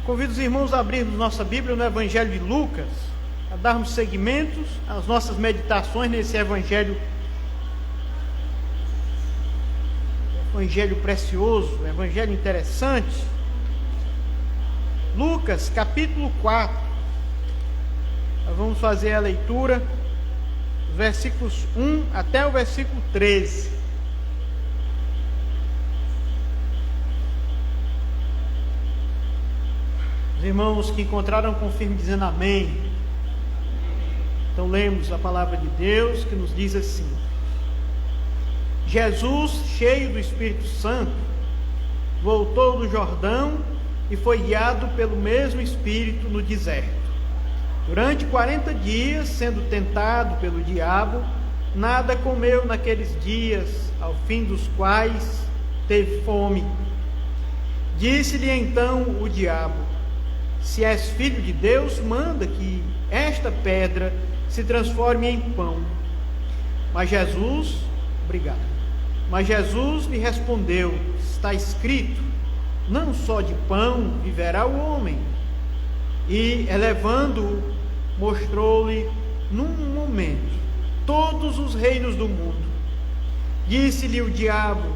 Convido os irmãos a abrirmos nossa Bíblia no Evangelho de Lucas, a darmos seguimentos às nossas meditações nesse Evangelho precioso, Evangelho interessante. Lucas, capítulo 4. Nós vamos fazer a leitura dos versículos 1 até o versículo 13. Os irmãos que encontraram, confirmem dizendo amém. Então lemos a palavra de Deus que nos diz assim: Jesus, cheio do Espírito Santo, voltou do Jordão e foi guiado pelo mesmo Espírito no deserto. Durante 40 dias, sendo tentado pelo diabo, nada comeu naqueles dias, ao fim dos quais teve fome. Disse-lhe então o diabo: se és filho de Deus, manda que esta pedra se transforme em pão. Mas Jesus lhe respondeu: está escrito, não só de pão viverá o homem. E, elevando-o, mostrou-lhe num momento todos os reinos do mundo. Disse-lhe o diabo: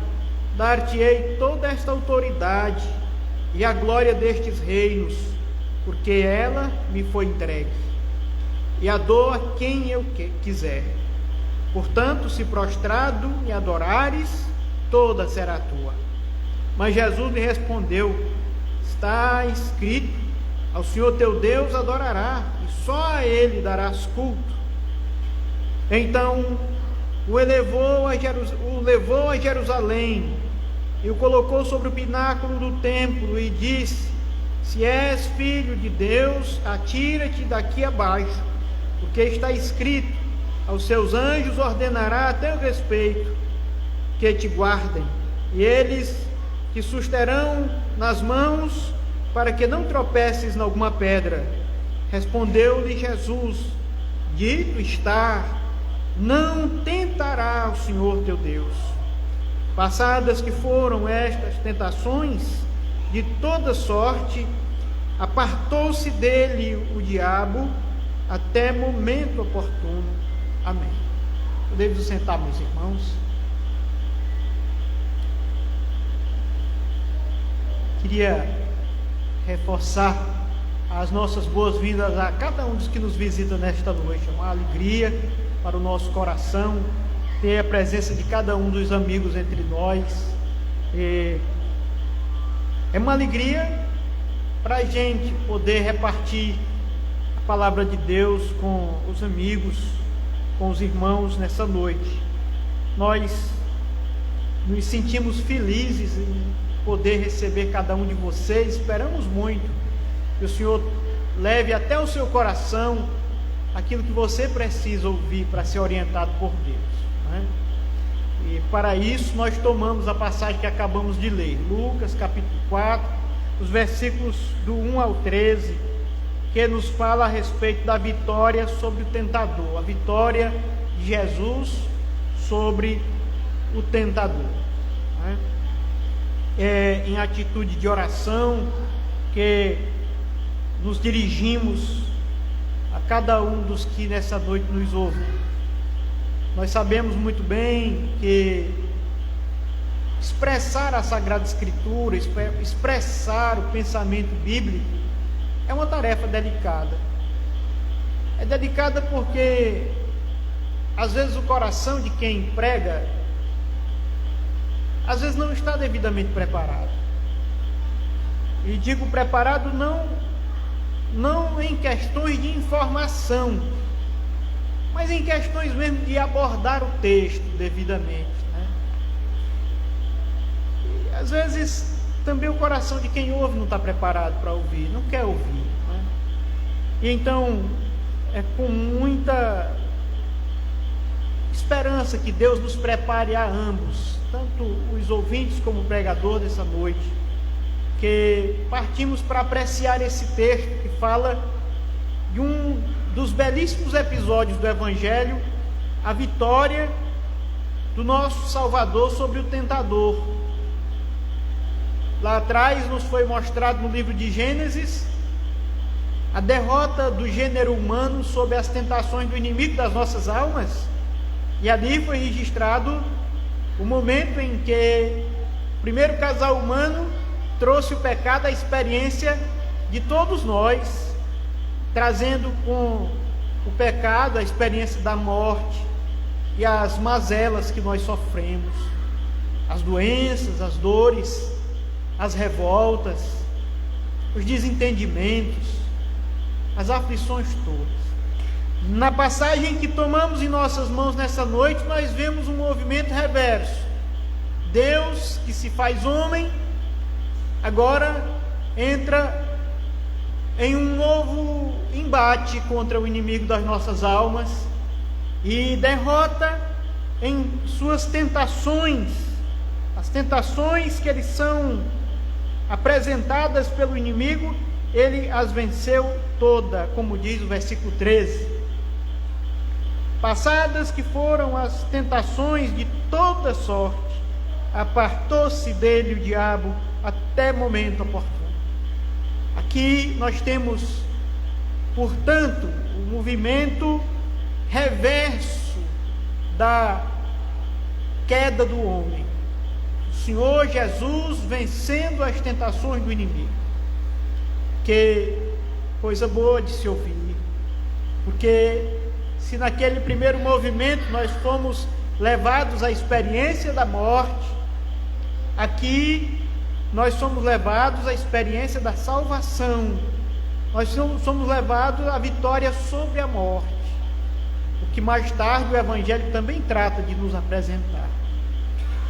dar-te-ei toda esta autoridade e a glória destes reinos, porque ela me foi entregue, e a dou a quem eu quiser. Portanto, se prostrado me adorares, toda será tua. Mas Jesus lhe respondeu: está escrito, ao Senhor teu Deus adorará, e só a Ele darás culto. Então o levou a Jerusalém, e o colocou sobre o pináculo do templo, e disse: se és filho de Deus, atira-te daqui abaixo, porque está escrito, aos seus anjos ordenará a teu respeito, que te guardem, e eles te susterão nas mãos, para que não tropeces em alguma pedra. Respondeu-lhe Jesus: dito está, não tentará o Senhor teu Deus. Passadas que foram estas tentações, de toda sorte, apartou-se dele o diabo, até momento oportuno. Amém. Podemos nos sentar, meus irmãos. Queria reforçar as nossas boas-vindas a cada um dos que nos visita nesta noite. É uma alegria para o nosso coração ter a presença de cada um dos amigos entre nós. É uma alegria para a gente poder repartir a palavra de Deus com os amigos, com os irmãos nessa noite. Nós nos sentimos felizes em poder receber cada um de vocês. Esperamos muito que o Senhor leve até o seu coração aquilo que você precisa ouvir para ser orientado por Deus, não é? E para isso nós tomamos a passagem que acabamos de ler, Lucas capítulo 4, os versículos do 1 ao 13, que nos fala a respeito da vitória sobre o tentador, a vitória de Jesus sobre o tentador, não é? É em atitude de oração que nos dirigimos a cada um dos que nessa noite nos ouvem. Nós sabemos muito bem que expressar a Sagrada Escritura, expressar o pensamento bíblico, é uma tarefa delicada. É delicada porque às vezes o coração de quem prega às vezes não está devidamente preparado. E digo preparado não em questões de informação, mas em questões mesmo de abordar o texto devidamente, né? E às vezes também o coração de quem ouve não está preparado para ouvir, não quer ouvir, né? E então é com muita esperança que Deus nos prepare a ambos, tanto os ouvintes como o pregador dessa noite, que partimos para apreciar esse texto que fala de um dos belíssimos episódios do Evangelho, a vitória do nosso Salvador sobre o tentador. Lá atrás nos foi mostrado no livro de Gênesis a derrota do gênero humano sobre as tentações do inimigo das nossas almas, e ali foi registrado o momento em que o primeiro casal humano trouxe o pecado à experiência de todos nós, trazendo com o pecado a experiência da morte e as mazelas que nós sofremos, as doenças, as dores, as revoltas, os desentendimentos, as aflições todas. Na passagem que tomamos em nossas mãos nessa noite, nós vemos um movimento reverso. Deus, que se faz homem, agora entra em um novo embate contra o inimigo das nossas almas e derrota em suas tentações, as tentações que eles são apresentadas pelo inimigo, ele as venceu toda, como diz o versículo 13. Passadas que foram as tentações de toda sorte, apartou-se dele o diabo até momento oportuno. Aqui nós temos, portanto, o movimento reverso da queda do homem. O Senhor Jesus vencendo as tentações do inimigo. Que coisa boa de se ouvir, porque se naquele primeiro movimento nós fomos levados à experiência da morte, aqui nós somos levados à experiência da salvação, nós somos levados à vitória sobre a morte, o que mais tarde o Evangelho também trata de nos apresentar.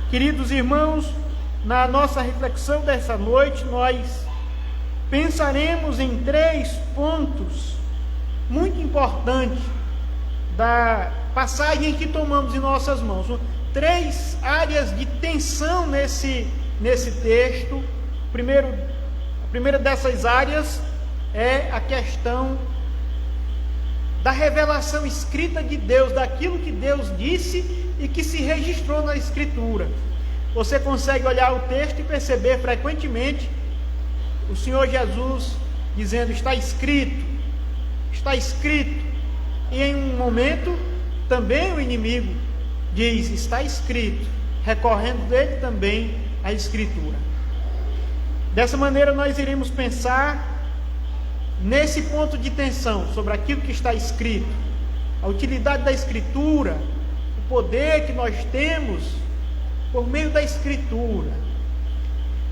Queridos irmãos, na nossa reflexão dessa noite, nós pensaremos em 3 pontos muito importantes da passagem que tomamos em nossas mãos. 3 áreas de tensão nesse texto. A primeira dessas áreas é a questão da revelação escrita de Deus, daquilo que Deus disse e que se registrou na Escritura. Você consegue olhar o texto e perceber frequentemente o Senhor Jesus dizendo: está escrito, está escrito. E em um momento também o inimigo diz: está escrito, recorrendo dele também a Escritura. Dessa maneira nós iremos pensar nesse ponto de tensão sobre aquilo que está escrito, a utilidade da Escritura, o poder que nós temos por meio da Escritura.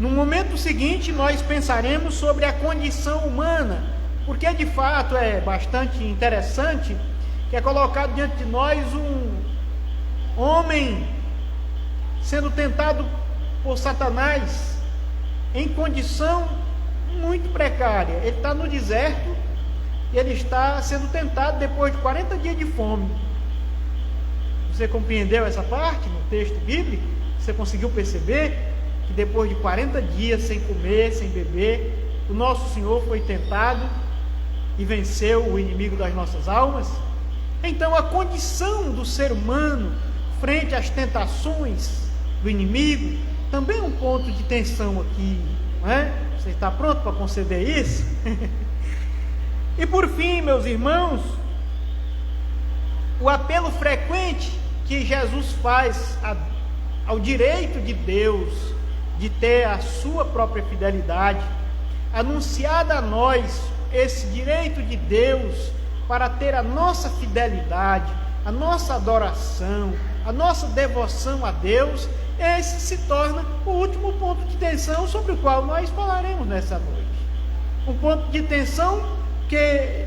No momento seguinte, nós pensaremos sobre a condição humana, porque de fato é bastante interessante que é colocado diante de nós um homem sendo tentado por Satanás em condição muito precária. Ele está no deserto e ele está sendo tentado depois de 40 dias de fome. Você compreendeu essa parte no texto bíblico? Você conseguiu perceber que depois de 40 dias sem comer, sem beber, o nosso Senhor foi tentado e venceu o inimigo das nossas almas? Então a condição do ser humano frente às tentações do inimigo também é um ponto de tensão aqui, não é? Você está pronto para conceder isso? E por fim, meus irmãos, o apelo frequente que Jesus faz ao direito de Deus de ter a sua própria fidelidade, anunciada a nós esse direito de Deus para ter a nossa fidelidade, a nossa adoração, a nossa devoção a Deus. Esse se torna o último ponto de tensão sobre o qual nós falaremos nessa noite. Um ponto de tensão que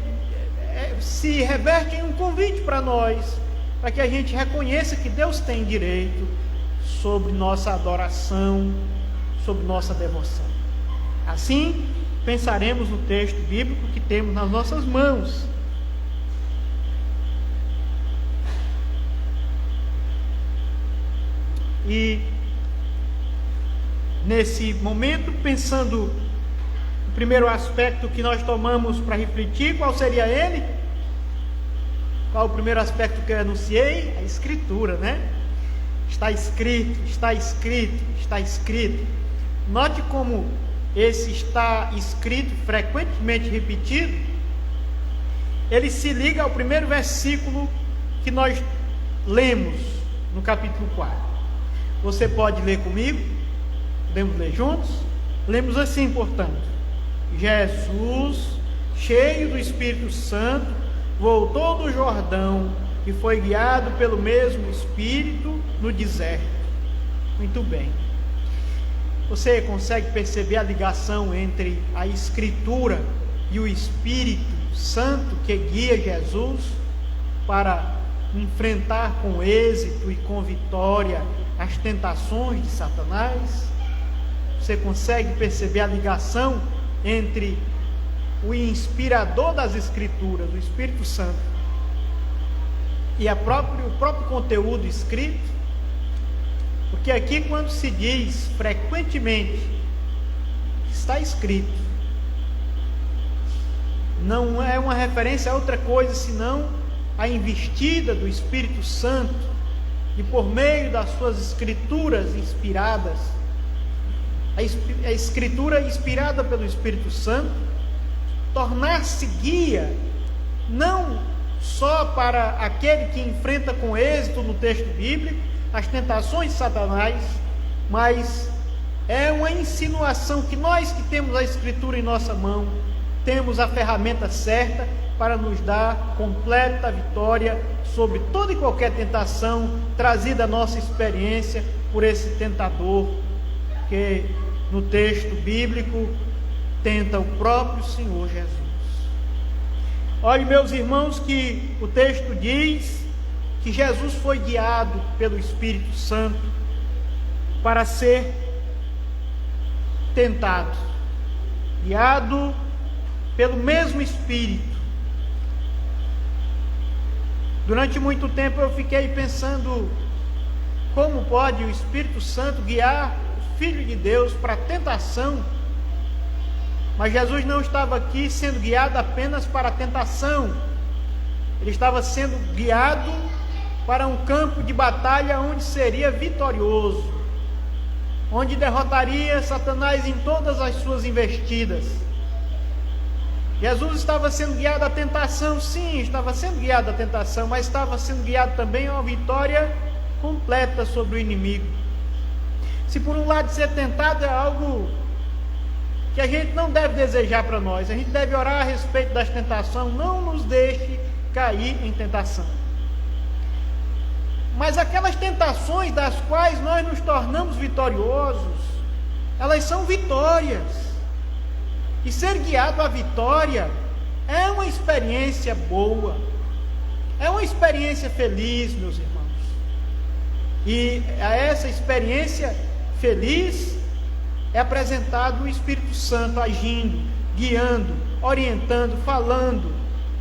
se reverte em um convite para nós, para que a gente reconheça que Deus tem direito sobre nossa adoração, sobre nossa devoção. Assim, pensaremos no texto bíblico que temos nas nossas mãos. E nesse momento, pensando no primeiro aspecto que nós tomamos para refletir, qual seria ele? Qual o primeiro aspecto que eu anunciei? A Escritura, né? Está escrito, está escrito, está escrito. Note como esse está escrito, frequentemente repetido. Ele se liga ao primeiro versículo que nós lemos no capítulo 4. Você pode ler comigo? Podemos ler juntos? Lemos assim, portanto: Jesus, cheio do Espírito Santo, voltou do Jordão e foi guiado pelo mesmo Espírito no deserto. Muito bem. Você consegue perceber a ligação entre a Escritura e o Espírito Santo que guia Jesus para enfrentar com êxito e com vitória as tentações de Satanás? Você consegue perceber a ligação entre o inspirador das Escrituras, o Espírito Santo, e o próprio conteúdo escrito? Porque aqui, quando se diz frequentemente, está escrito, não é uma referência a outra coisa senão a investida do Espírito Santo, e por meio das suas escrituras inspiradas, a escritura inspirada pelo Espírito Santo, tornar-se guia, não só para aquele que enfrenta com êxito no texto bíblico as tentações de Satanás, mas é uma insinuação que nós que temos a Escritura em nossa mão, temos a ferramenta certa para nos dar completa vitória sobre toda e qualquer tentação trazida à nossa experiência por esse tentador, que no texto bíblico tenta o próprio Senhor Jesus. Olhe, meus irmãos, que o texto diz que Jesus foi guiado pelo Espírito Santo para ser tentado, guiado pelo mesmo Espírito. Durante muito tempo eu fiquei pensando, como pode o Espírito Santo guiar o Filho de Deus para a tentação? Mas Jesus não estava aqui sendo guiado apenas para a tentação, ele estava sendo guiado para um campo de batalha onde seria vitorioso, onde derrotaria Satanás em todas as suas investidas. Jesus estava sendo guiado à tentação, sim, estava sendo guiado à tentação, mas estava sendo guiado também a uma vitória completa sobre o inimigo. Se por um lado ser tentado é algo que a gente não deve desejar para nós, a gente deve orar a respeito das tentações, não nos deixe cair em tentação. Mas aquelas tentações das quais nós nos tornamos vitoriosos, elas são vitórias. E ser guiado à vitória é uma experiência boa, é uma experiência feliz, meus irmãos. E a essa experiência feliz é apresentado o Espírito Santo agindo, guiando, orientando, falando,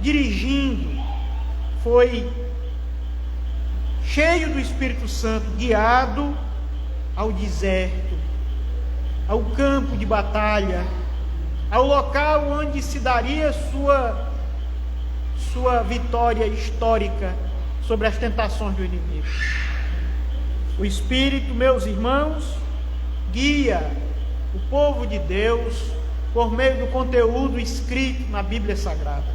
dirigindo. Foi cheio do Espírito Santo, guiado ao deserto, ao campo de batalha, ao local onde se daria sua vitória histórica sobre as tentações do inimigo. O Espírito, meus irmãos, guia o povo de Deus por meio do conteúdo escrito na Bíblia Sagrada.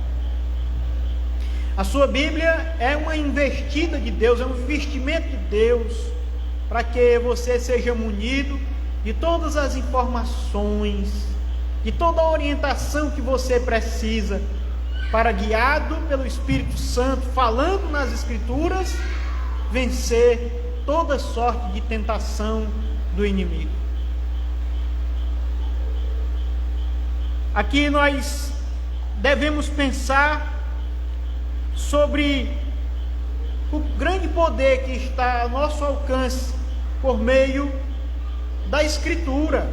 A sua Bíblia é uma investida de Deus, é um investimento de Deus, para que você seja munido de todas as informações, de toda a orientação que você precisa, para, guiado pelo Espírito Santo, falando nas Escrituras, vencer toda sorte de tentação do inimigo. Aqui nós devemos pensar sobre o grande poder que está ao nosso alcance por meio da Escritura.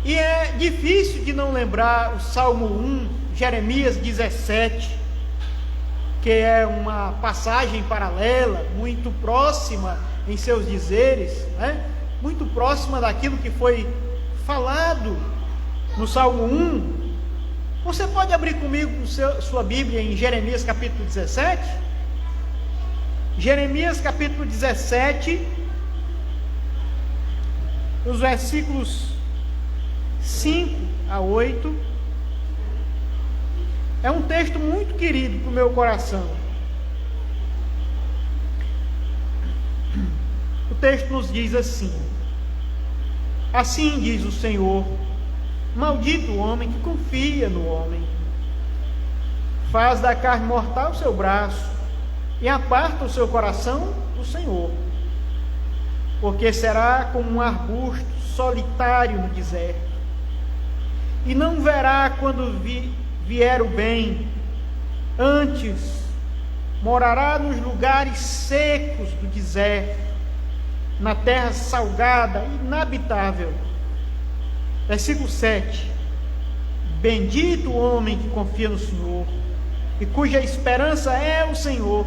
E é difícil de não lembrar o Salmo 1, Jeremias 17, que é uma passagem paralela, muito próxima em seus dizeres, né? Muito próxima daquilo que foi falado no Salmo 1. Você pode abrir comigo sua Bíblia em Jeremias capítulo 17? Jeremias capítulo 17, os versículos 5 a 8. É um texto muito querido para o meu coração. O texto nos diz assim: assim diz o Senhor, maldito o homem que confia no homem, faz da carne mortal o seu braço e aparta o seu coração do Senhor, porque será como um arbusto solitário no deserto, e não verá quando vier o bem, antes morará nos lugares secos do deserto, na terra salgada e inabitável. Versículo 7: bendito o homem que confia no Senhor e cuja esperança é o Senhor,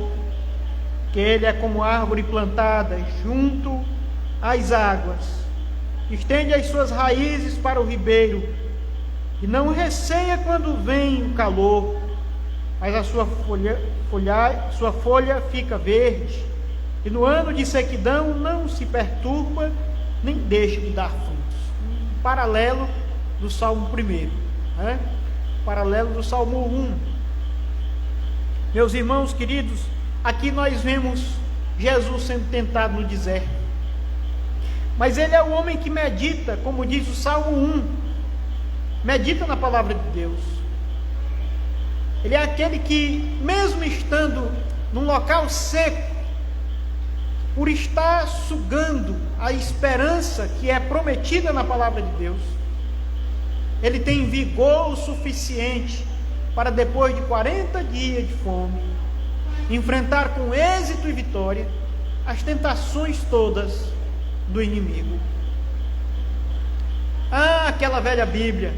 que ele é como árvore plantada junto às águas, estende as suas raízes para o ribeiro, e não receia quando vem o calor, mas a sua folha fica verde, e no ano de sequidão não se perturba, nem deixa de dar frutos. Um paralelo do Salmo 1, né? Paralelo do Salmo 1. Meus irmãos queridos, aqui nós vemos Jesus sendo tentado no deserto, mas ele é o homem que medita, como diz o Salmo 1, medita na palavra de Deus. Ele é aquele que, mesmo estando num local seco, por estar sugando a esperança que é prometida na palavra de Deus, ele tem vigor o suficiente para, depois de 40 dias de fome, enfrentar com êxito e vitória as tentações todas do inimigo. Ah, aquela velha Bíblia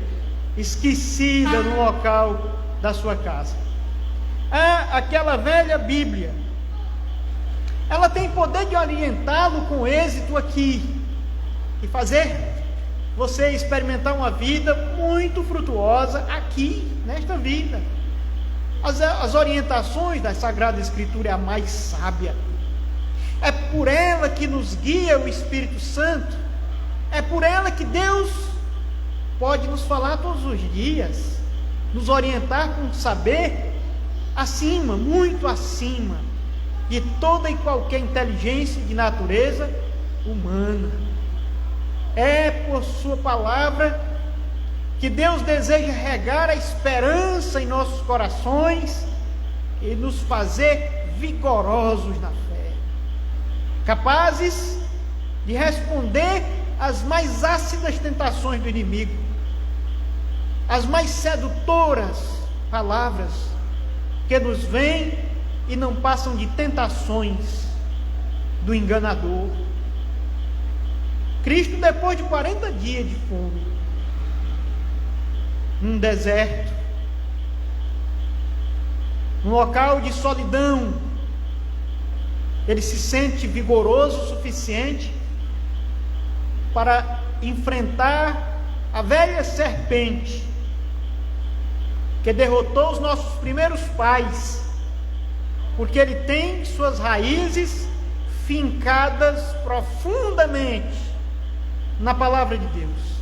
esquecida no local da sua casa. Ah, aquela velha Bíblia, ela tem poder de orientá-lo com êxito aqui e fazer você experimentar uma vida muito frutuosa aqui, nesta vida. As orientações da Sagrada Escritura é a mais sábia. É por ela que nos guia o Espírito Santo. É por ela que Deus pode nos falar todos os dias, nos orientar com saber acima, muito acima de toda e qualquer inteligência de natureza humana. É por sua palavra que Deus deseja regar a esperança em nossos corações e nos fazer vigorosos na fé, capazes de responder às mais ácidas tentações do inimigo, as mais sedutoras palavras que nos vêm e não passam de tentações do enganador. Cristo, depois de 40 dias de fome, num deserto, num local de solidão, ele se sente vigoroso o suficiente para enfrentar a velha serpente que derrotou os nossos primeiros pais, porque ele tem suas raízes fincadas profundamente na palavra de Deus,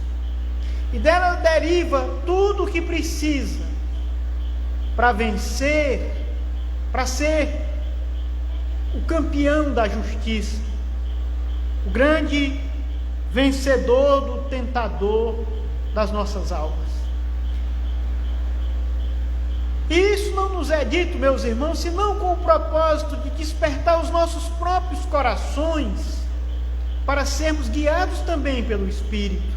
e dela deriva tudo o que precisa para vencer, para ser o campeão da justiça, o grande vencedor do tentador das nossas almas. E isso não nos é dito, meus irmãos, senão com o propósito de despertar os nossos próprios corações para sermos guiados também pelo Espírito.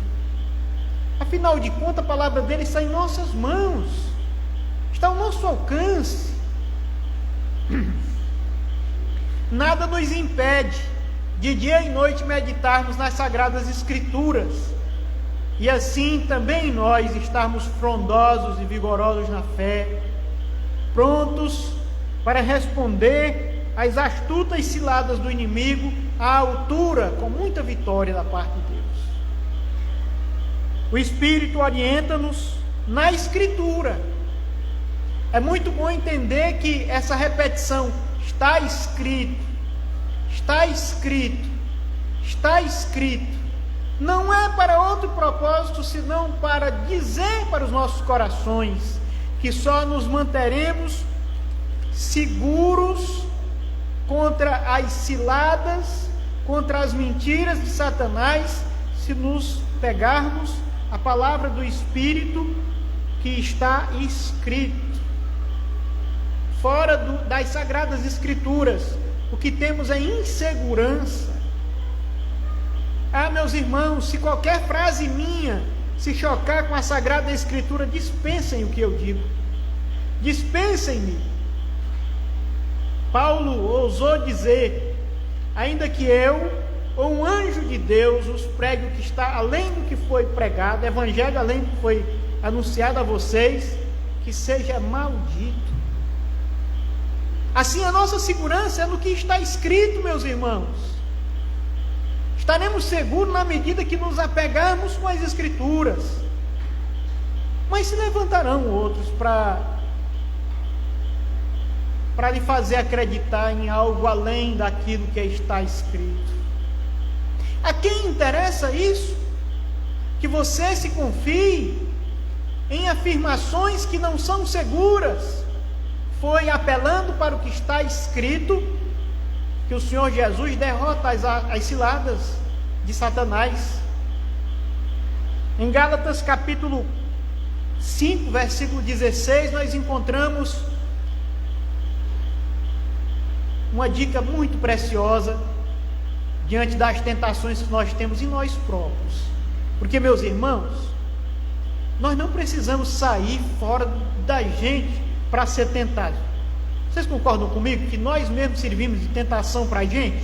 Afinal de contas, a palavra dele está em nossas mãos, está ao nosso alcance. Nada nos impede de dia e noite meditarmos nas Sagradas Escrituras, e assim também nós estarmos frondosos e vigorosos na fé, prontos para responder às astutas ciladas do inimigo à altura, com muita vitória da parte de Deus. O Espírito orienta-nos na Escritura. É muito bom entender que essa repetição, está escrito, está escrito, está escrito, não é para outro propósito, senão para dizer para os nossos corações que só nos manteremos seguros contra as ciladas, contra as mentiras de Satanás, se nos pegarmos a palavra do Espírito que está escrito. Fora das Sagradas Escrituras, o que temos é insegurança. Meus irmãos, se qualquer frase minha se chocar com a Sagrada Escritura, dispensem o que eu digo. Dispensem-me. Paulo ousou dizer: ainda que eu, ou um anjo de Deus, os pregue o que está além do que foi pregado, evangelho além do que foi anunciado a vocês, que seja maldito. Assim, a nossa segurança é no que está escrito, meus irmãos. Estaremos seguros na medida que nos apegarmos com as Escrituras. Mas se levantarão outros para lhe fazer acreditar em algo além daquilo que está escrito. A quem interessa isso? Que você se confie em afirmações que não são seguras. Foi apelando para o que está escrito que o Senhor Jesus derrota as ciladas de Satanás. Em Gálatas capítulo 5, versículo 16, nós encontramos uma dica muito preciosa diante das tentações que nós temos em nós próprios. Porque, meus irmãos, nós não precisamos sair fora da gente para ser tentado. Vocês concordam comigo que nós mesmos servimos de tentação para a gente?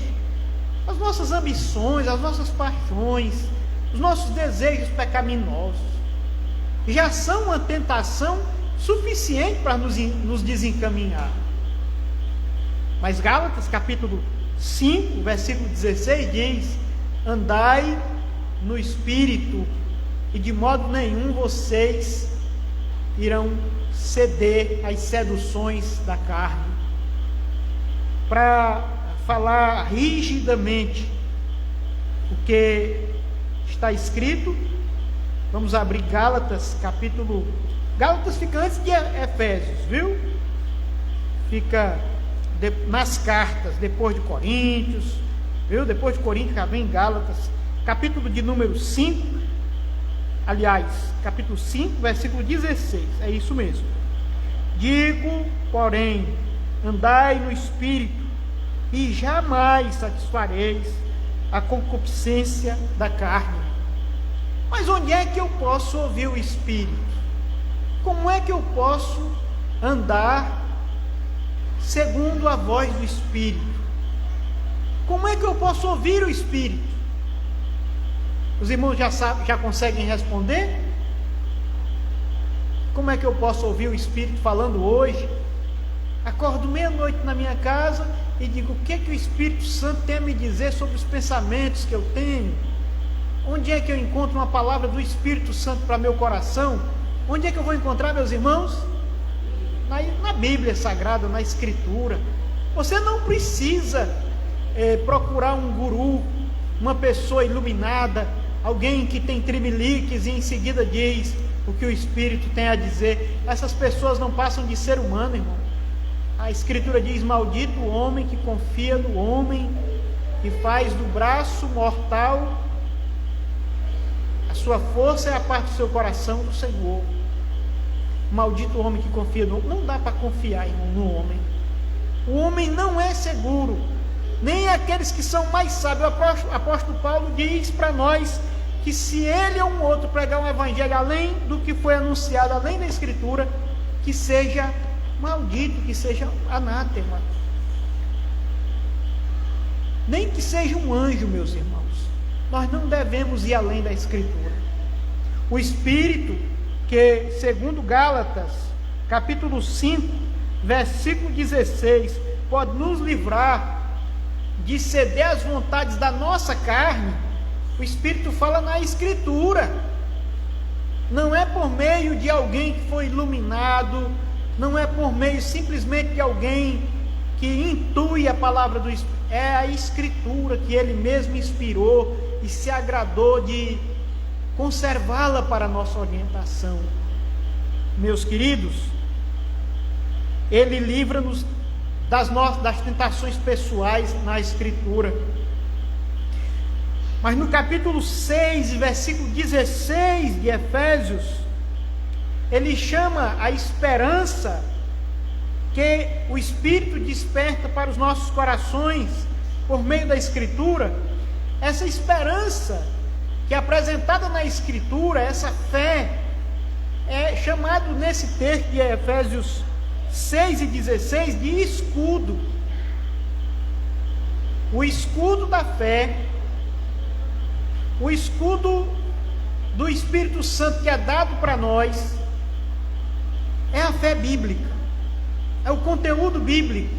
As nossas ambições, as nossas paixões, os nossos desejos pecaminosos já são uma tentação suficiente para nos desencaminhar. Mas Gálatas capítulo 5, versículo 16 diz: andai no Espírito, e de modo nenhum vocês irão ceder às seduções da carne. Para falar rigidamente o que está escrito, vamos abrir Gálatas capítulo... Gálatas fica antes de Efésios, viu? Fica nas cartas, depois de Coríntios, viu? Depois de Coríntios já vem Gálatas, capítulo de número 5, aliás, capítulo 5, versículo 16, é isso mesmo. Digo, porém, andai no Espírito, e jamais satisfareis a concupiscência da carne. Mas onde é que eu posso ouvir o Espírito? Como é que eu posso andar segundo a voz do Espírito? Como é que eu posso ouvir o Espírito? Os irmãos já conseguem responder? Como é que eu posso ouvir o Espírito falando hoje? Acordo meia-noite na minha casa e digo: o que é que o Espírito Santo tem a me dizer sobre os pensamentos que eu tenho? Onde é que eu encontro uma palavra do Espírito Santo para meu coração? Onde é que eu vou encontrar, meus irmãos? Na Bíblia Sagrada, na Escritura. Você não precisa procurar um guru, uma pessoa iluminada, alguém que tem trimeliques e em seguida diz o que o Espírito tem a dizer. Essas pessoas não passam de ser humano, irmão. A Escritura diz: maldito o homem que confia no homem, que faz do braço mortal a sua força, é a parte do seu coração do Senhor. Maldito o homem que confia no homem. Não dá para confiar, irmão, no homem. O homem não é seguro, nem aqueles que são mais sábios. O apóstolo Paulo diz para nós que se ele ou um outro pregar um evangelho além do que foi anunciado, além da Escritura, que seja maldito, que seja anátema. Nem que seja um anjo, meus irmãos. Nós não devemos ir além da Escritura. O Espírito, que segundo Gálatas capítulo 5, versículo 16, pode nos livrar de ceder às vontades da nossa carne. O Espírito fala na Escritura. Não é por meio de alguém que foi iluminado, não é por meio simplesmente de alguém que intui a palavra do Espírito. É a Escritura que ele mesmo inspirou, e se agradou de conservá-la para a nossa orientação. Meus queridos, Ele livra-nos das tentações pessoais na Escritura. Mas no capítulo 6, versículo 16 de Efésios, ele chama a esperança que o Espírito desperta para os nossos corações por meio da Escritura. Essa esperança que é apresentada na Escritura, essa fé, é chamado nesse texto de Efésios 6 e 16 de escudo. O escudo da fé, o escudo do Espírito Santo que é dado para nós, é a fé bíblica, é o conteúdo bíblico.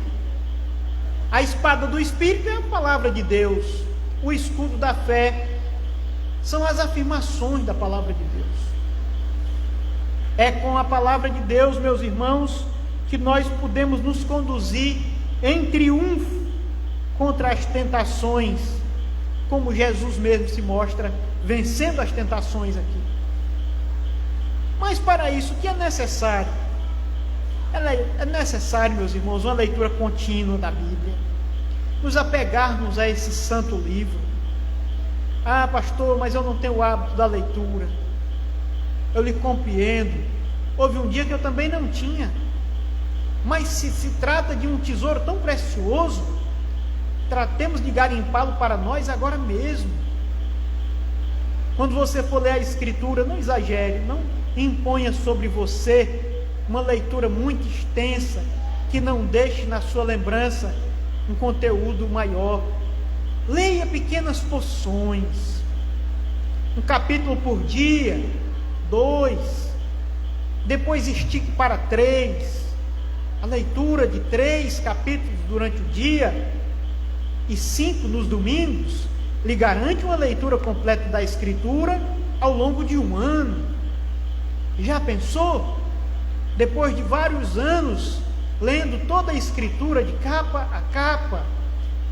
A espada do Espírito é a palavra de Deus. O escudo da fé são as afirmações da palavra de Deus. É com a palavra de Deus, meus irmãos, que nós podemos nos conduzir em triunfo contra as tentações, como Jesus mesmo se mostra vencendo as tentações aqui. Mas para isso, o que é necessário? É necessário, meus irmãos, uma leitura contínua da Bíblia, nos apegarmos a esse santo livro. Ah, pastor, mas eu não tenho o hábito da leitura. Eu lhe compreendo. Houve um dia que eu também não tinha. Mas se trata de um tesouro tão precioso, tratemos de garimpá-lo para nós agora mesmo. Quando você for ler a Escritura, não exagere, não imponha sobre você uma leitura muito extensa, que não deixe na sua lembrança um conteúdo maior. Leia pequenas porções, um capítulo por dia, 2, depois estique para 3, a leitura de 3 capítulos durante o dia e 5 nos domingos lhe garante uma leitura completa da Escritura ao longo de um ano. Já pensou? Depois de vários anos lendo toda a Escritura de capa a capa,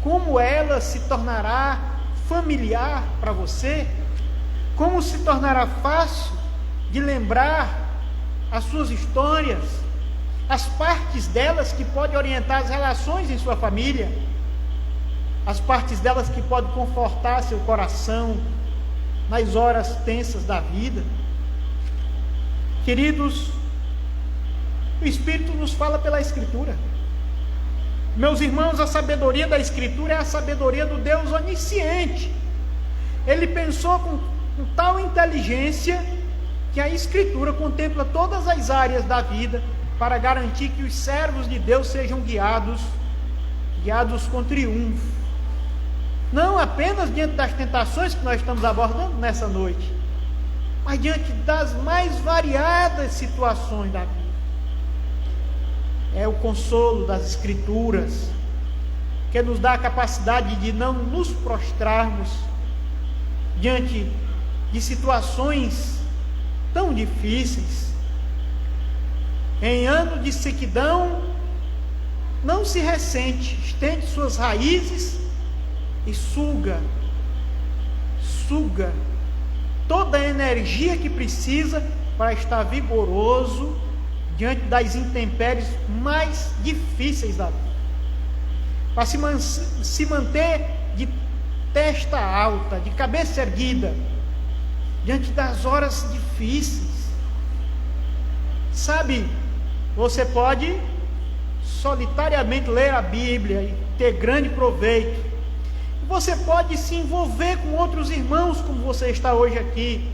como ela se tornará familiar para você? Como se tornará fácil de lembrar as suas histórias, as partes delas que podem orientar as relações em sua família, as partes delas que podem confortar seu coração nas horas tensas da vida. Queridos, o Espírito nos fala pela Escritura. Meus irmãos, a sabedoria da Escritura é a sabedoria do Deus onisciente. Ele pensou com tal inteligência que a Escritura contempla todas as áreas da vida para garantir que os servos de Deus sejam guiados com triunfo. Não apenas diante das tentações que nós estamos abordando nessa noite, mas diante das mais variadas situações da vida. É o consolo das Escrituras que nos dá a capacidade de não nos prostrarmos diante de situações tão difíceis. Em ano de sequidão, não se ressente, estende suas raízes e suga toda a energia que precisa para estar vigoroso diante das intempéries mais difíceis da vida, para se manter de testa alta, de cabeça erguida, diante das horas difíceis. Sabe, você pode solitariamente ler a Bíblia e ter grande proveito. Você pode se envolver com outros irmãos, como você está hoje aqui,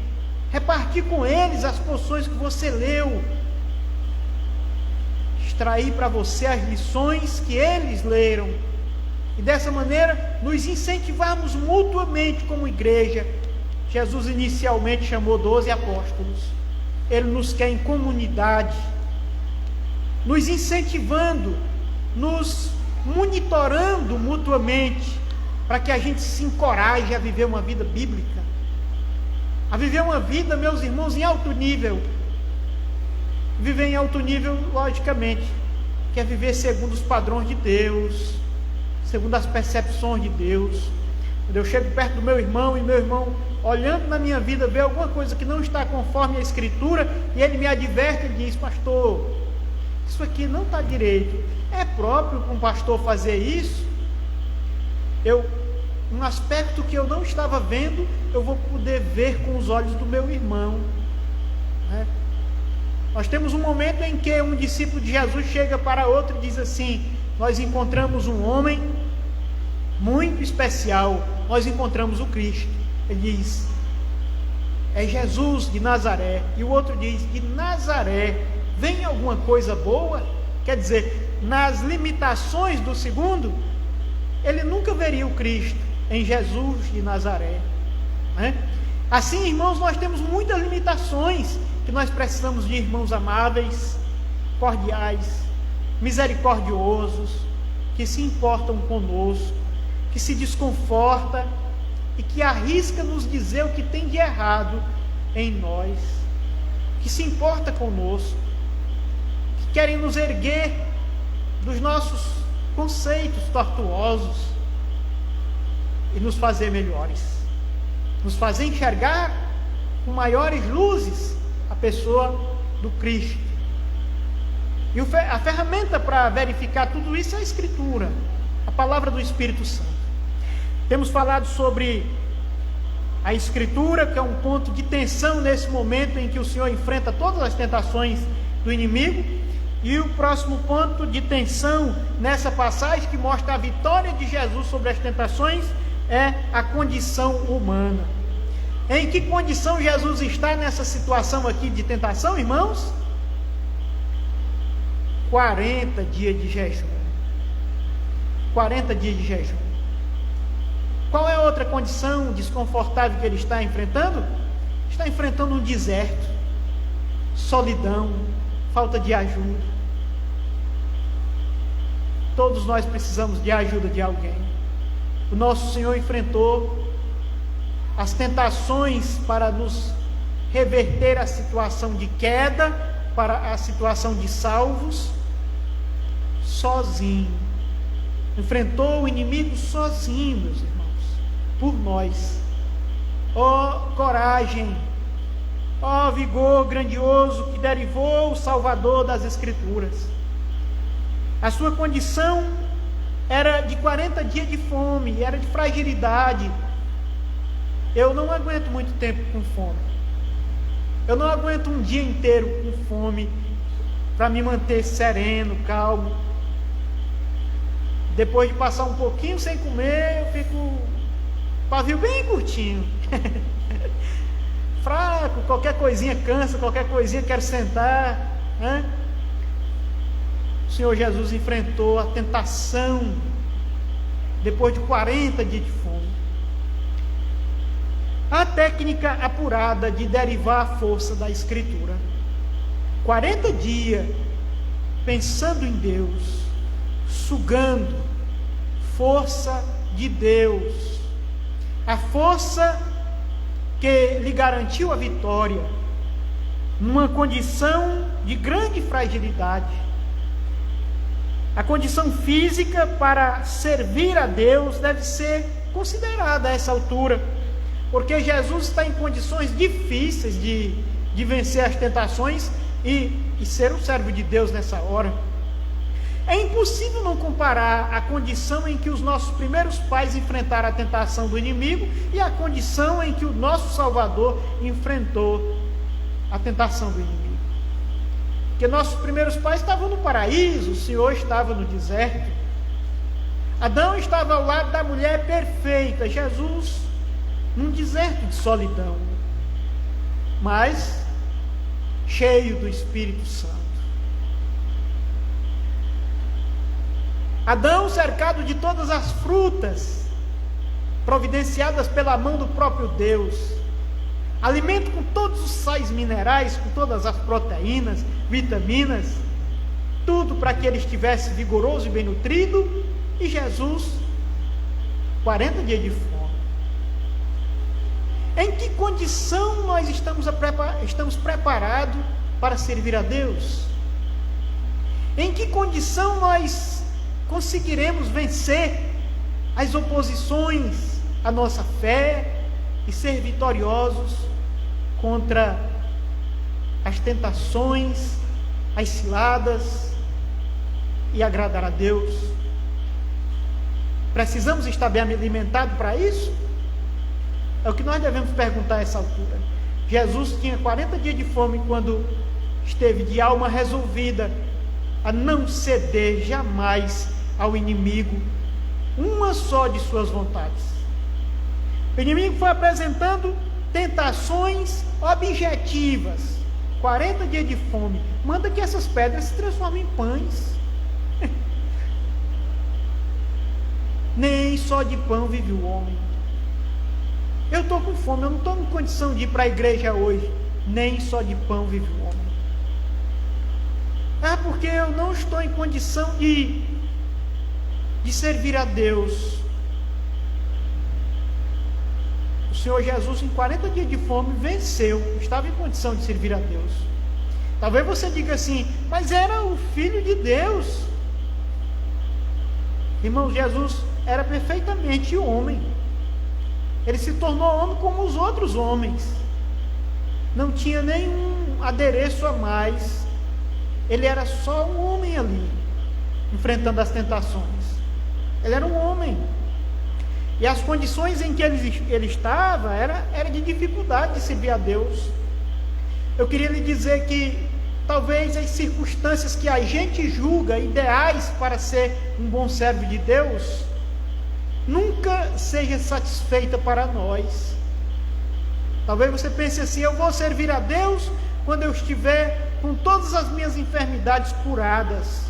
repartir com eles as porções que você leu, extrair para você as lições que eles leram, e dessa maneira nos incentivarmos mutuamente como igreja. Jesus inicialmente chamou 12 apóstolos. Ele nos quer em comunidade, nos incentivando, nos monitorando mutuamente, para que a gente se encoraje a viver uma vida bíblica, a viver uma vida, meus irmãos, em alto nível. Viver em alto nível, logicamente, quer viver segundo os padrões de Deus, segundo as percepções de Deus, Quando eu chego perto do meu irmão e meu irmão, olhando na minha vida, vê alguma coisa que não está conforme a Escritura, e ele me adverte e diz: pastor, isso aqui não está direito. É próprio para um pastor fazer isso? Um aspecto que eu não estava vendo, eu vou poder ver com os olhos do meu irmão, né? Nós temos um momento em que um discípulo de Jesus chega para outro e diz assim: nós encontramos um homem muito especial, nós encontramos o Cristo. Ele diz: é Jesus de Nazaré. E o outro diz: de Nazaré vem alguma coisa boa? Quer dizer, nas limitações do segundo, ele nunca veria o Cristo em Jesus de Nazaré, né? Assim, irmãos, nós temos muitas limitações, que nós precisamos de irmãos amáveis, cordiais, misericordiosos, que se importam conosco, que se desconforta e que arrisca nos dizer o que tem de errado em nós, que se importa conosco, que querem nos erguer dos nossos conceitos tortuosos e nos fazer melhores, nos fazer enxergar com maiores luzes a pessoa do Cristo. E a ferramenta para verificar tudo isso é a Escritura, a palavra do Espírito Santo. Temos falado sobre a Escritura, que é um ponto de tensão nesse momento em que o Senhor enfrenta todas as tentações do inimigo. E o próximo ponto de tensão nessa passagem, que mostra a vitória de Jesus sobre as tentações, é a condição humana. Em que condição Jesus está nessa situação aqui de tentação, irmãos? 40 dias de jejum. 40 dias de jejum. Qual é a outra condição desconfortável que ele está enfrentando? Está enfrentando um deserto, solidão, falta de ajuda. Todos nós precisamos de ajuda de alguém. O nosso Senhor enfrentou as tentações para nos reverter a situação de queda para a situação de salvos, sozinho. Enfrentou o inimigo sozinho, meus irmãos, por nós. Ó coragem, ó vigor grandioso que derivou o Salvador das Escrituras. A sua condição era de 40 dias de fome, era de fragilidade. Eu não aguento muito tempo com fome. Eu não aguento um dia inteiro com fome para me manter sereno, calmo. Depois de passar um pouquinho sem comer, eu fico pavio bem curtinho. Fraco, qualquer coisinha cansa, qualquer coisinha quero sentar, né? O Senhor Jesus enfrentou a tentação depois de 40 dias de fome. A técnica apurada de derivar a força da Escritura. 40 dias pensando em Deus, sugando força de Deus, a força que lhe garantiu a vitória, numa condição de grande fragilidade. A condição física para servir a Deus deve ser considerada a essa altura, porque Jesus está em condições difíceis de vencer as tentações e ser um servo de Deus nessa hora. É impossível não comparar a condição em que os nossos primeiros pais enfrentaram a tentação do inimigo e a condição em que o nosso Salvador enfrentou a tentação do inimigo. Porque nossos primeiros pais estavam no paraíso, o Senhor estava no deserto. Adão estava ao lado da mulher perfeita, Jesus num deserto de solidão, mas cheio do Espírito Santo. Adão cercado de todas as frutas providenciadas pela mão do próprio Deus, alimento com todos os sais minerais, com todas as proteínas, vitaminas, tudo para que ele estivesse vigoroso e bem nutrido. E Jesus, 40 dias de fome. Em que condição nós estamos preparados para servir a Deus? Em que condição nós conseguiremos vencer as oposições a nossa fé e ser vitoriosos contra as tentações, as ciladas e agradar a Deus. Precisamos estar bem alimentados para isso? É o que nós devemos perguntar a essa altura. Jesus tinha 40 dias de fome quando esteve de alma resolvida a não ceder jamais ao inimigo uma só de suas vontades. O inimigo foi apresentando tentações objetivas. 40 dias de fome. Manda que essas pedras se transformem em pães. Nem só de pão vive o homem. Eu estou com fome, eu não estou em condição de ir para a igreja hoje. Nem só de pão vive o homem. Ah, porque eu não estou em condição de servir a Deus. O Senhor Jesus, em 40 dias de fome, venceu, estava em condição de servir a Deus. Talvez você diga assim, mas era o Filho de Deus. Irmão, Jesus era perfeitamente homem. Ele se tornou homem como os outros homens. Não tinha nenhum adereço a mais. Ele era só um homem ali, enfrentando as tentações. Ele era um homem. E as condições em que ele estava era de dificuldade de servir a Deus. Eu queria lhe dizer que talvez as circunstâncias que a gente julga ideais para ser um bom servo de Deus nunca seja satisfeita para nós. Talvez você pense assim, eu vou servir a Deus quando eu estiver com todas as minhas enfermidades curadas.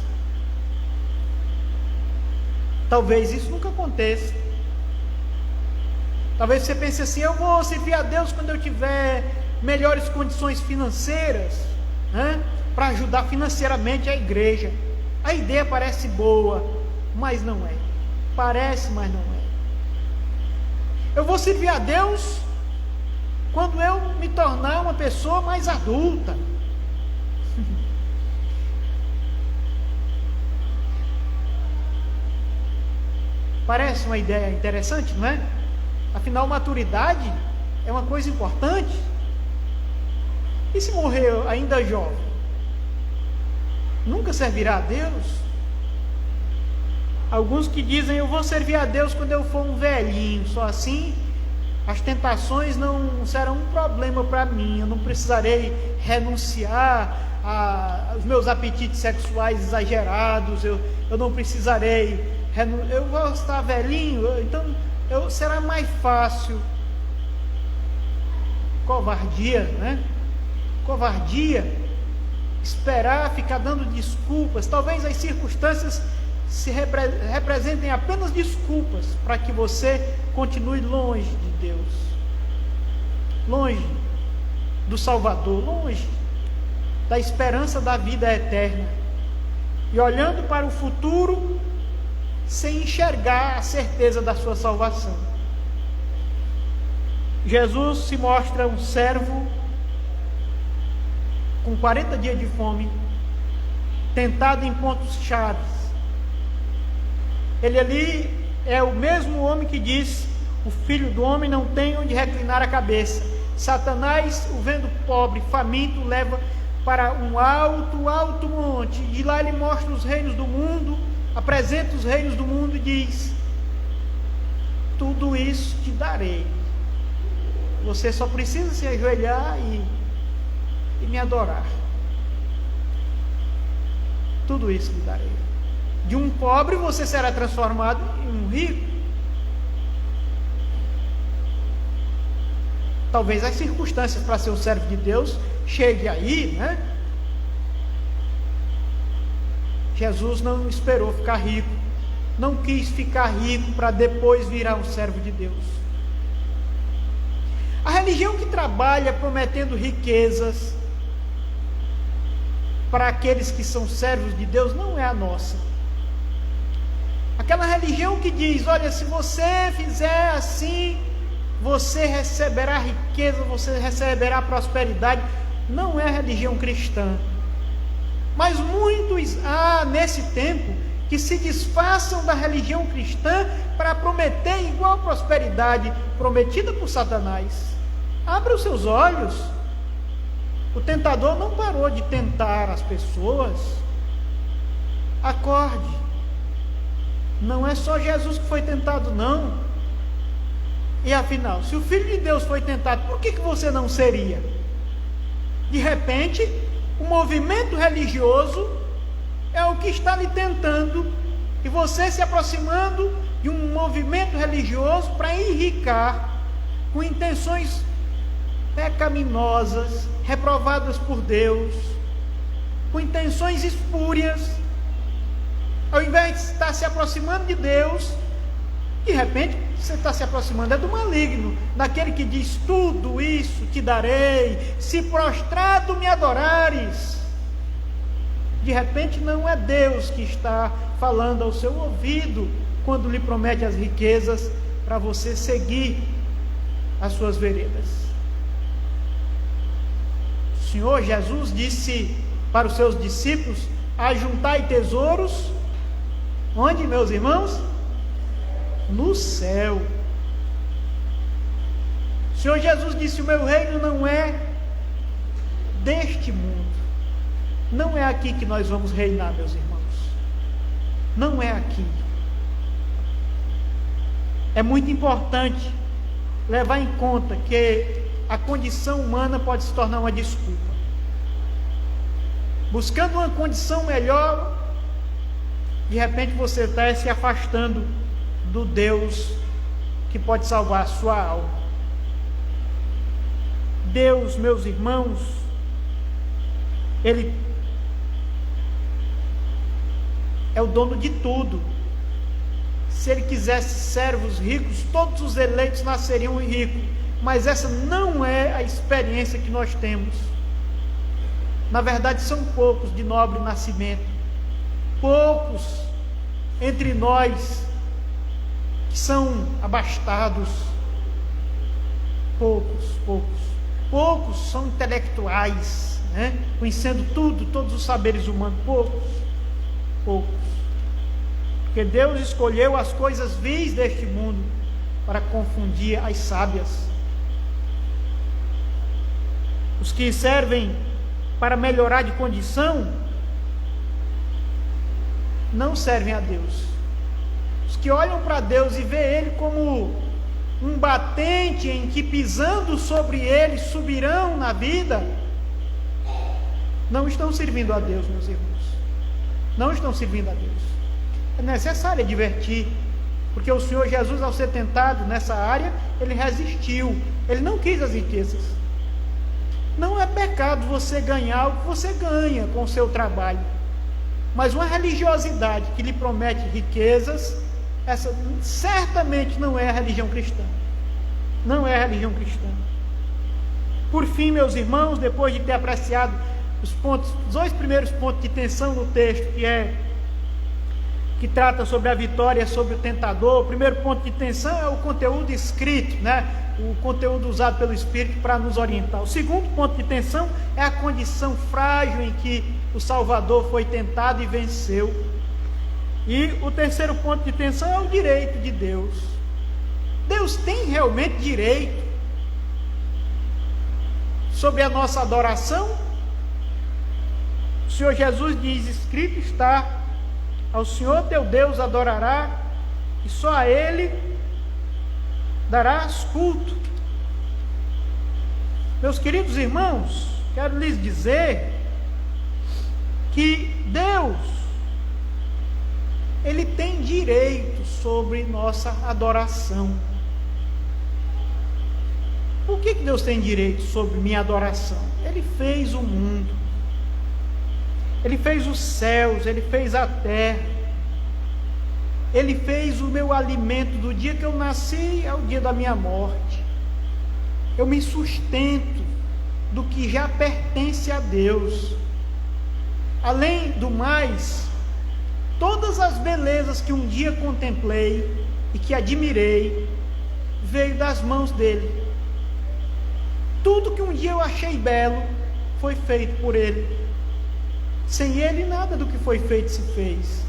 Talvez isso nunca aconteça. Talvez você pense assim, eu vou servir a Deus quando eu tiver melhores condições financeiras, né, para ajudar financeiramente a igreja. A ideia parece boa, mas não é. Parece, mas não é. Eu vou servir a Deus quando eu me tornar uma pessoa mais adulta. Parece uma ideia interessante, não é? Afinal, maturidade é uma coisa importante. E se morrer ainda jovem? Nunca servirá a Deus? Alguns que dizem, eu vou servir a Deus quando eu for um velhinho, só assim as tentações não serão um problema para mim, eu não precisarei renunciar aos meus apetites sexuais exagerados, eu não precisarei, eu vou estar velhinho, então será mais fácil. Covardia, né? Covardia, esperar, ficar dando desculpas. Talvez as circunstâncias se representem apenas desculpas para que você continue longe de Deus, longe do Salvador, longe da esperança da vida eterna, e olhando para o futuro sem enxergar a certeza da sua salvação. Jesus se mostra um servo com 40 dias de fome, tentado em pontos chaves. Ele ali é o mesmo homem que diz, o filho do homem não tem onde reclinar a cabeça. Satanás, o vendo pobre, faminto, leva para um alto monte, e lá ele mostra os reinos do mundo, apresenta os reinos do mundo e diz, tudo isso te darei, você só precisa se ajoelhar e me adorar. Tudo isso lhe darei. De um pobre você será transformado em um rico. Talvez as circunstâncias para ser um servo de Deus chegue aí, né? Jesus não esperou ficar rico, não quis ficar rico para depois virar um servo de Deus. A religião que trabalha prometendo riquezas para aqueles que são servos de Deus não é a nossa. Aquela religião que diz, olha, se você fizer assim, você receberá riqueza, você receberá prosperidade, não é a religião cristã. Mas muitos há nesse tempo que se disfarçam da religião cristã para prometer igual prosperidade prometida por Satanás. Abra os seus olhos. O tentador não parou de tentar as pessoas. Acorde. Não é só Jesus que foi tentado, não. E afinal, se o Filho de Deus foi tentado, por que você não seria? De repente, o movimento religioso é o que está lhe tentando, e você se aproximando de um movimento religioso para enricar, com intenções pecaminosas, reprovadas por Deus, com intenções espúrias. Ao invés de estar se aproximando de Deus, de repente você está se aproximando do maligno, daquele que diz: tudo isso te darei, se prostrado me adorares. De repente não é Deus que está falando ao seu ouvido, quando lhe promete as riquezas para você seguir as suas veredas. O Senhor Jesus disse para os seus discípulos: ajuntai tesouros, onde, meus irmãos? No céu. O Senhor Jesus disse: o meu reino não é deste mundo. Não é aqui que nós vamos reinar, meus irmãos. Não é aqui. É muito importante levar em conta que a condição humana pode se tornar uma desculpa. Buscando uma condição melhor, de repente você está se afastando do Deus que pode salvar a sua alma. Deus, meus irmãos, Ele é o dono de tudo. Se Ele quisesse servos ricos, todos os eleitos nasceriam ricos, mas essa não é a experiência que nós temos. Na verdade, são poucos de nobre nascimento, poucos entre nós que são abastados, poucos são intelectuais, né? Conhecendo tudo, todos os saberes humanos, poucos, porque Deus escolheu as coisas vis deste mundo para confundir as sábias. Os que servem para melhorar de condição não servem a Deus. Os que olham para Deus e vê Ele como um batente em que pisando sobre Ele subirão na vida, não estão servindo a Deus, meus irmãos. Não estão servindo a Deus. É necessário advertir, porque o Senhor Jesus, ao ser tentado nessa área, Ele resistiu. Ele não quis as riquezas. Não é pecado você ganhar o que você ganha com o seu trabalho, mas uma religiosidade que lhe promete riquezas, essa certamente não é a religião cristã. Não é a religião cristã. Por fim, meus irmãos, depois de ter apreciado os dois primeiros pontos de tensão no texto, que trata sobre a vitória sobre o tentador, o primeiro ponto de tensão é o conteúdo escrito, né? O conteúdo usado pelo Espírito para nos orientar. O segundo ponto de tensão é a condição frágil em que o Salvador foi tentado e venceu. E o terceiro ponto de tensão é o direito de Deus. Deus tem realmente direito sobre a nossa adoração? O Senhor Jesus diz: escrito está, ao Senhor teu Deus adorará, e só a Ele darás culto. Meus queridos irmãos, quero lhes dizer que Deus, Ele tem direito sobre nossa adoração. Por que Deus tem direito sobre minha adoração? Ele fez o mundo, Ele fez os céus, Ele fez a terra, Ele fez o meu alimento do dia que eu nasci ao dia da minha morte. Eu me sustento do que já pertence a Deus. Além do mais, todas as belezas que um dia contemplei e que admirei, veio das mãos dele. Tudo que um dia eu achei belo, foi feito por ele. Sem ele, nada do que foi feito se fez.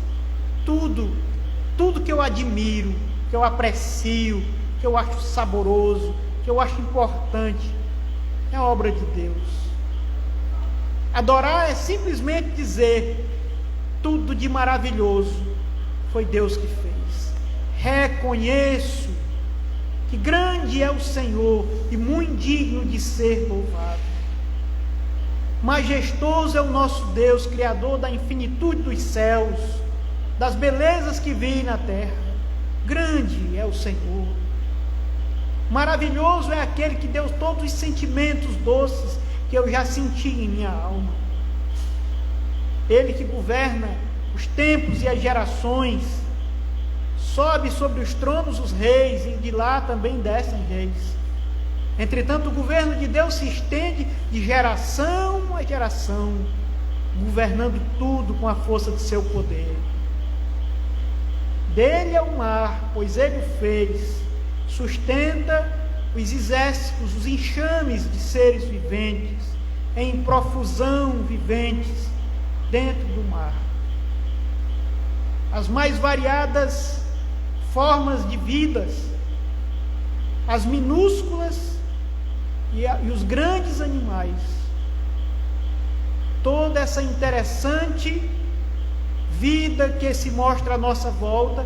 tudo que eu admiro, que eu aprecio, que eu acho saboroso, que eu acho importante, é obra de Deus. Adorar é simplesmente dizer: tudo de maravilhoso foi Deus que fez. Reconheço que grande é o Senhor e muito digno de ser louvado. Majestoso é o nosso Deus, Criador da infinitude dos céus, das belezas que vi na terra. Grande é o Senhor. Maravilhoso é aquele que deu todos os sentimentos doces que eu já senti em minha alma. Ele que governa os tempos e as gerações, sobe sobre os tronos os reis, e de lá também descem reis. Entretanto, o governo de Deus se estende de geração a geração, governando tudo com a força de seu poder. Dele é o mar, pois ele o fez, sustenta os exércitos, os enxames de seres viventes, em profusão viventes dentro do mar. As mais variadas formas de vidas, as minúsculas e os grandes animais, toda essa interessante vida que se mostra à nossa volta,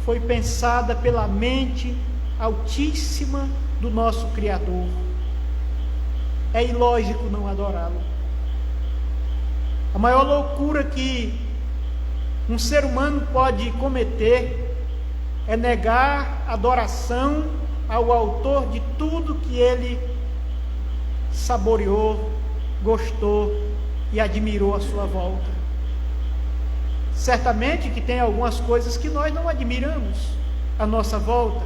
foi pensada pela mente altíssima do nosso Criador. É ilógico não adorá-lo. A maior loucura que um ser humano pode cometer é negar adoração ao autor de tudo que ele saboreou, gostou e admirou à sua volta. Certamente que tem algumas coisas que nós não admiramos à nossa volta.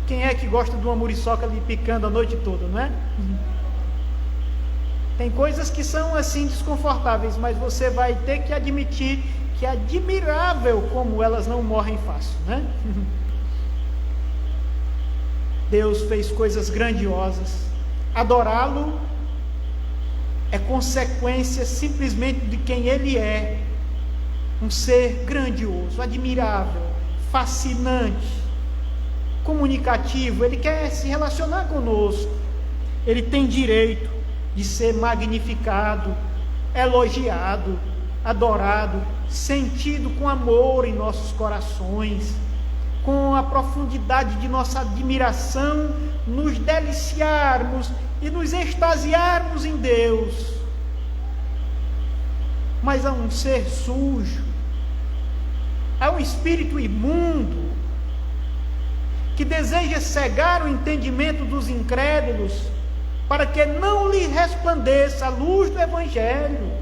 Quem é que gosta de uma muriçoca ali picando a noite toda, não é? Tem coisas que são assim desconfortáveis, mas você vai ter que admitir que é admirável como elas não morrem fácil, né? Deus fez coisas grandiosas. Adorá-lo é consequência simplesmente de quem Ele é. Um ser grandioso, admirável, fascinante, comunicativo. Ele quer se relacionar conosco. Ele tem direito de ser magnificado, elogiado, adorado, sentido com amor em nossos corações, com a profundidade de nossa admiração, nos deliciarmos e nos extasiarmos em Deus. Mas há um ser sujo, há um espírito imundo, que deseja cegar o entendimento dos incrédulos, para que não lhe resplandeça a luz do Evangelho.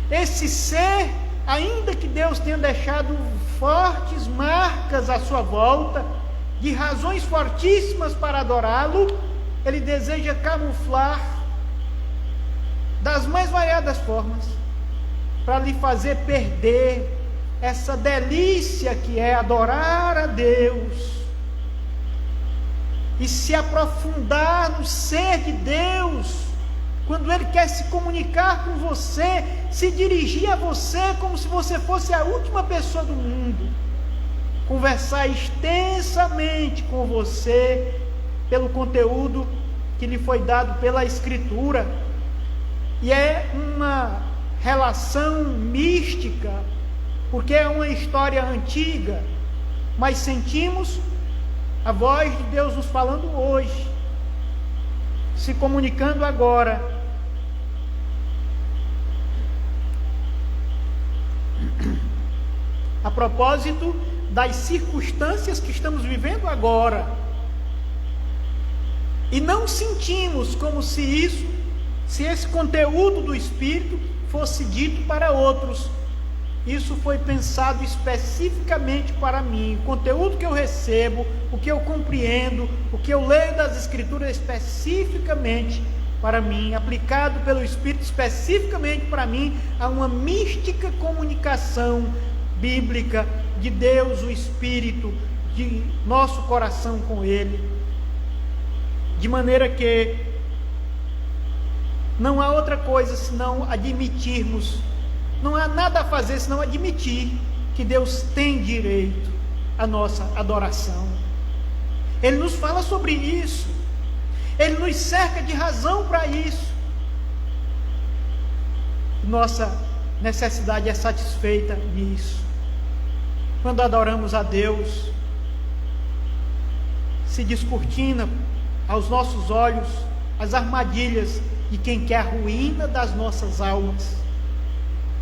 Esse ser, ainda que Deus tenha deixado fortes marcas à sua volta, de razões fortíssimas para adorá-lo, ele deseja camuflar das mais variadas formas, para lhe fazer perder essa delícia que é adorar a Deus e se aprofundar no ser de Deus. Quando Ele quer se comunicar com você, se dirigir a você como se você fosse a última pessoa do mundo, conversar extensamente com você pelo conteúdo que lhe foi dado pela Escritura. E é uma relação mística, porque é uma história antiga, mas sentimos a voz de Deus nos falando hoje, se comunicando agora. A propósito das circunstâncias que estamos vivendo agora, e não sentimos como se esse conteúdo do Espírito fosse dito para outros. Isso foi pensado especificamente para mim. O conteúdo que eu recebo, o que eu compreendo, o que eu leio das Escrituras especificamente para mim, aplicado pelo Espírito especificamente para mim, a uma mística comunicação bíblica de Deus, o Espírito, de nosso coração com Ele, de maneira que não há outra coisa senão admitirmos não há nada a fazer senão admitir que Deus tem direito à nossa adoração. Ele nos fala sobre isso, Ele nos cerca de razão para isso. Nossa necessidade é satisfeita nisso. Quando adoramos a Deus, se descortina aos nossos olhos as armadilhas de quem quer a ruína das nossas almas.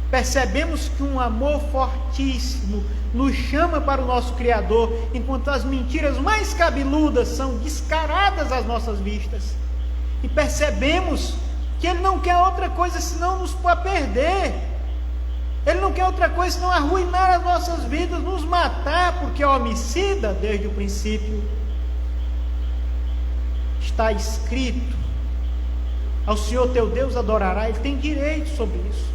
Percebemos que um amor fortíssimo nos chama para o nosso Criador, enquanto as mentiras mais cabeludas são descaradas às nossas vistas. E percebemos que Ele não quer outra coisa senão nos perder. Ele não quer outra coisa senão arruinar as nossas vidas, nos matar, porque é homicida desde o princípio. Está escrito: ao Senhor teu Deus adorará. Ele tem direito sobre isso.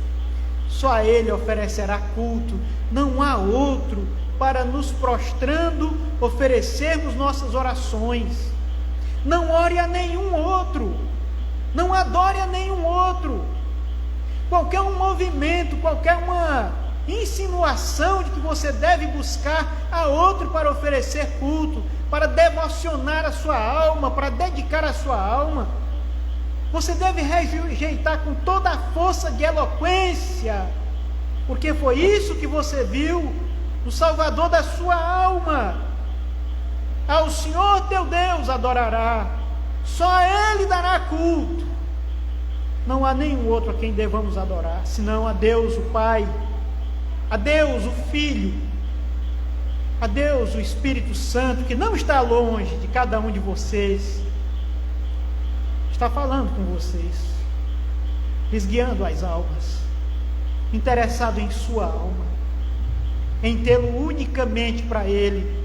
Só a Ele oferecerá culto. Não há outro para nos prostrando oferecermos nossas orações. Não ore a nenhum outro. Não adore a nenhum outro. Qualquer um movimento, qualquer uma insinuação de que você deve buscar a outro para oferecer culto, para devocionar a sua alma, para dedicar a sua alma, você deve rejeitar com toda a força de eloquência, porque foi isso que você viu no Salvador da sua alma. Ao Senhor teu Deus adorará, só a Ele dará culto. Não há nenhum outro a quem devamos adorar, senão a Deus o Pai, a Deus o Filho, a Deus o Espírito Santo, que não está longe de cada um de vocês, está falando com vocês, lhes guiando as almas, interessado em sua alma, em tê-lo unicamente para Ele.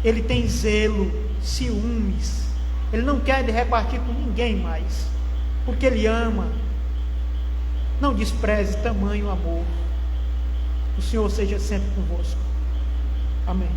Ele tem zelo, ciúmes, Ele não quer repartir com ninguém mais, porque Ele ama. Não despreze tamanho amor. O Senhor seja sempre convosco. Amém.